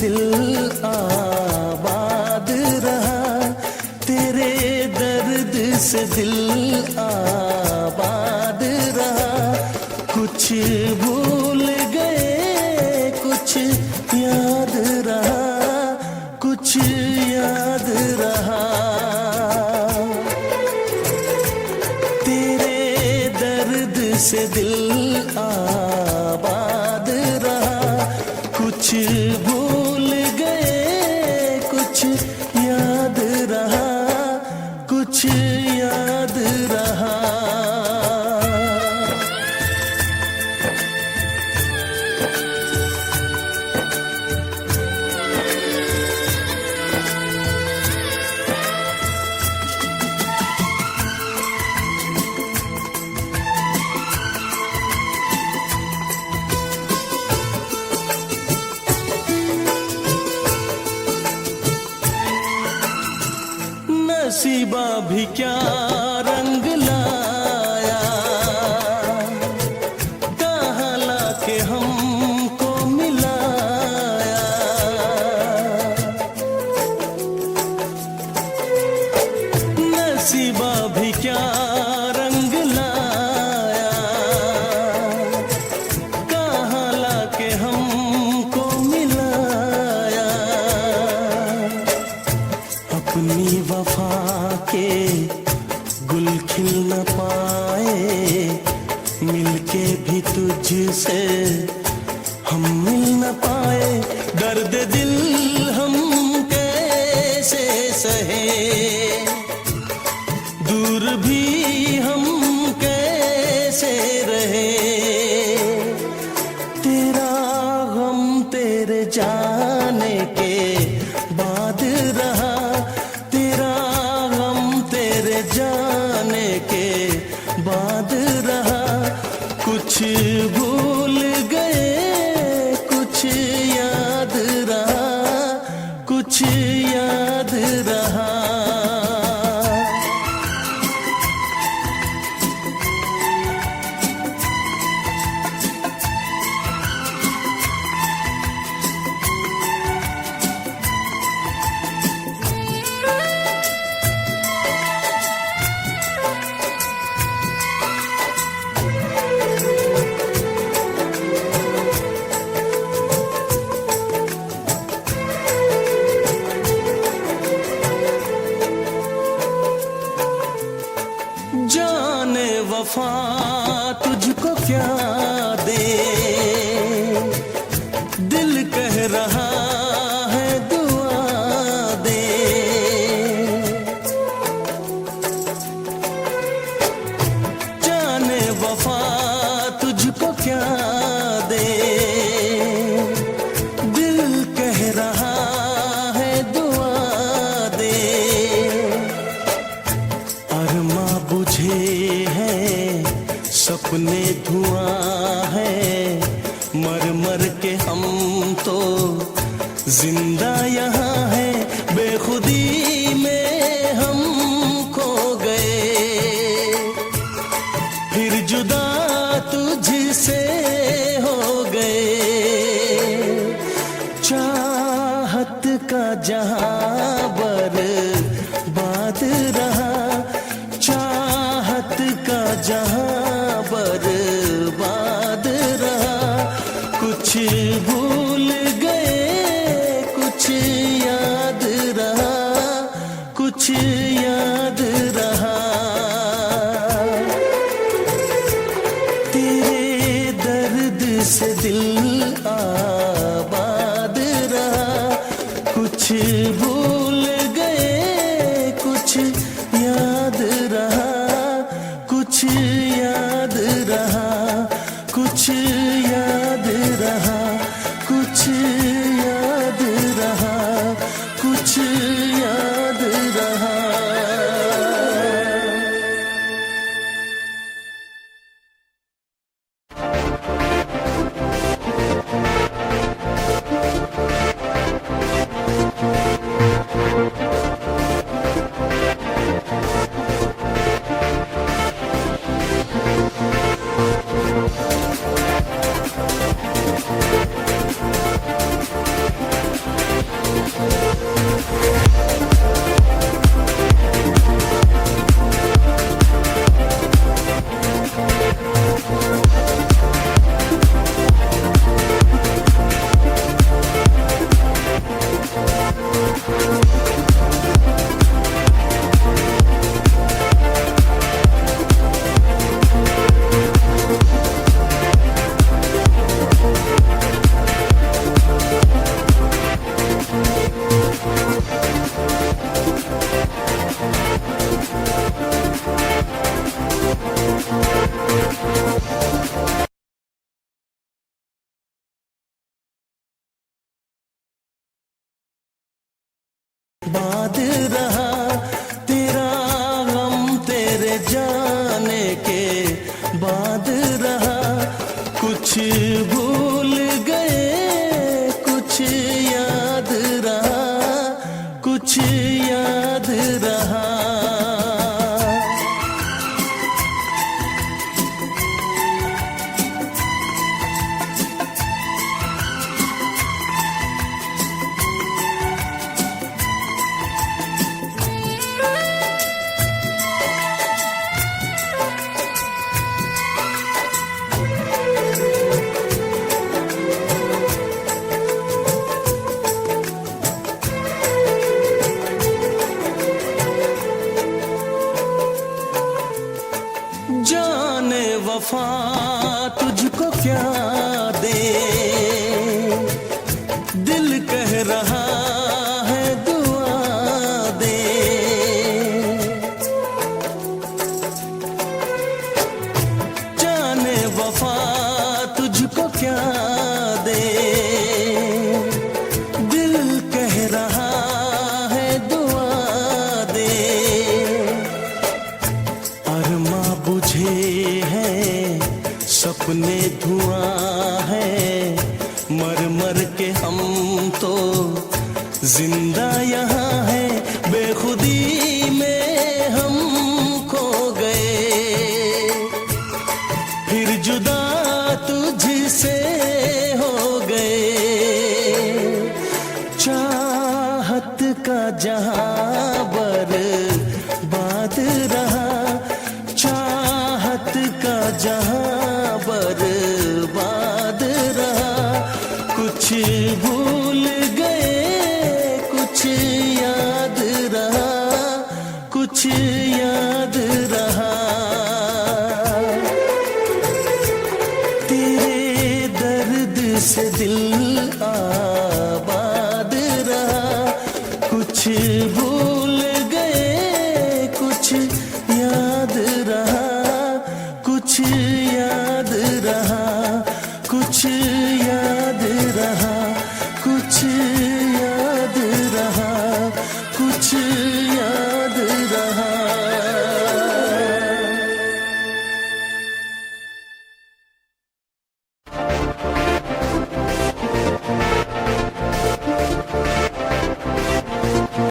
दिल आबाद रहा, तेरे दर्द से दिल आबाद रहा। कुछ भूल गए कुछ याद रहा, कुछ याद रहा। तेरे दर्द से दिल आबाद रहा, कुछ भूल गए कुछ याद रहा, कुछ याद रहा। नसीबा भी क्या रंग लाया, कहाँ लाके हमको मिलाया। नसीबा भी क्या रंग लाया, कहाँ लाके हमको मिलाया। अपनी वफा के गुल खिल न पाए, मिलके भी तुझसे हम मिल न पाए। दर्द दिल हम कैसे सहे, दूर भी हम कैसे रहे। तेरा गम तेरे जाने के बाद रहा, जाने के बाद रहा। कुछ भूल गए कुछ याद रहा, कुछ याद रहा। जाने वफा तुझको क्या दे, दिल कह रहा है दुआ दे। जाने वफा तुझको क्या दे, दिल कह रहा है दुआ दे। अरमा बुझे हैं सपने धुआं है, मर मर के हम तो जिंदा यहाँ है। बेखुदी में हम खो गए, फिर जुदा तुझसे हो गए। चाहत का जहां बर्बाद रहा, चाहत का जहां बर्बाद रहा। कुछ भूल गए कुछ याद रहा, कुछ याद रहा। तेरे दर्द से दिल आबाद रहा, कुछ भूल गए कुछ याद रहा, कुछ याद रहा, कुछ याद रहा, कुछ याद रहा, कुछ याद रहा। कुछ याद रहा। जाने वफा तुझको क्या दे, दिल कह रहा है दुआ दे। जाने वफा तुझको क्या दे, दिल कह रहा है दुआ दे। अरमा बुझे हैं सपने धुआं है, मर मर के हम तो जिंदा यहाँ है। बेखुदी में हम खो गए, फिर जुदा तुझसे हो गए। चाहत का जहां बर्बाद रहा, चाहत का जहां बर्बाद रहा। कुछ भूल गए कुछ याद रहा, कुछ याद रहा। तेरे दर्द से दिल आबाद रहा। कुछ भूल गए कुछ याद रहा, कुछ याद रहा, कुछ